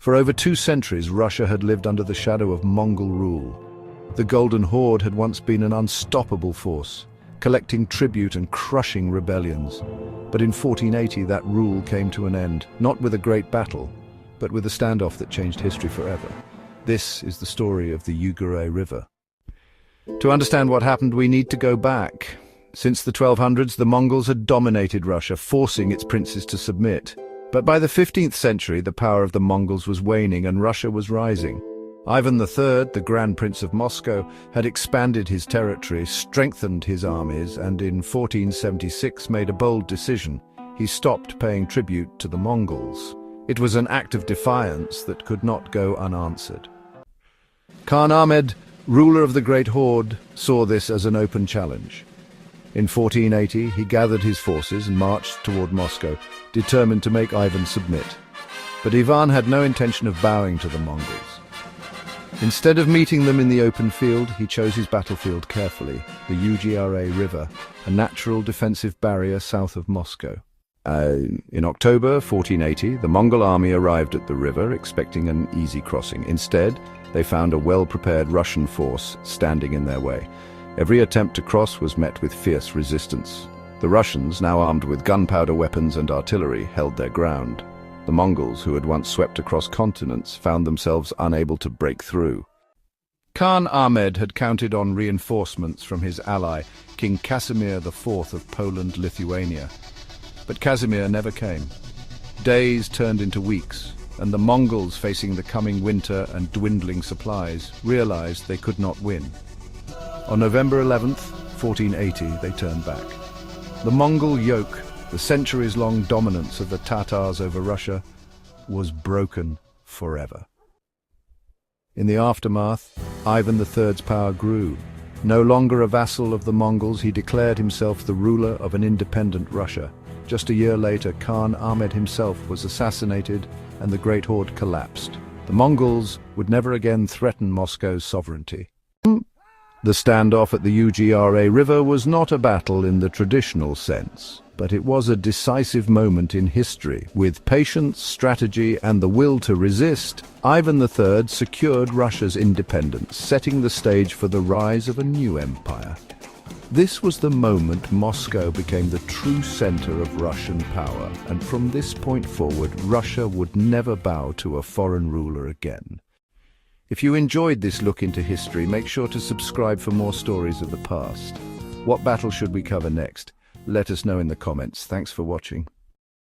For over 2 centuries, Russia had lived under the shadow of Mongol rule. The Golden Horde had once been an unstoppable force, collecting tribute and crushing rebellions. But in 1480, that rule came to an end, not with a great battle, but with a standoff that changed history forever. This is the story of the Ugra River. To understand what happened, we need to go back. Since the 1200s, the Mongols had dominated Russia, forcing its princes to submit. But by the 15th century, the power of the Mongols was waning and Russia was rising. Ivan III, the Grand Prince of Moscow, had expanded his territory, strengthened his armies, and in 1476 made a bold decision. He stopped paying tribute to the Mongols. It was an act of defiance that could not go unanswered. Khan Ahmed, ruler of the Great Horde, saw this as an open challenge. In 1480, he gathered his forces and marched toward Moscow, determined to make Ivan submit. But Ivan had no intention of bowing to the Mongols. Instead of meeting them in the open field, he chose his battlefield carefully, the Ugra River, a natural defensive barrier south of Moscow. In October 1480, the Mongol army arrived at the river, expecting an easy crossing. Instead, they found a well-prepared Russian force standing in their way. Every attempt to cross was met with fierce resistance. The Russians, now armed with gunpowder weapons and artillery, held their ground. The Mongols, who had once swept across continents, found themselves unable to break through. Khan Ahmed had counted on reinforcements from his ally, King Casimir IV of Poland-Lithuania. But Casimir never came. Days turned into weeks, and the Mongols, facing the coming winter and dwindling supplies, realized they could not win. On November 11th, 1480, they turned back. The Mongol yoke, the centuries-long dominance of the Tatars over Russia, was broken forever. In the aftermath, Ivan III's power grew. No longer a vassal of the Mongols, he declared himself the ruler of an independent Russia. Just a year later, Khan Ahmed himself was assassinated and the Great Horde collapsed. The Mongols would never again threaten Moscow's sovereignty. The standoff at the Ugra River was not a battle in the traditional sense, but it was a decisive moment in history. With patience, strategy, and the will to resist, Ivan III secured Russia's independence, setting the stage for the rise of a new empire. This was the moment Moscow became the true center of Russian power, and from this point forward, Russia would never bow to a foreign ruler again. If you enjoyed this look into history, make sure to subscribe for more stories of the past. What battle should we cover next? Let us know in the comments. Thanks for watching.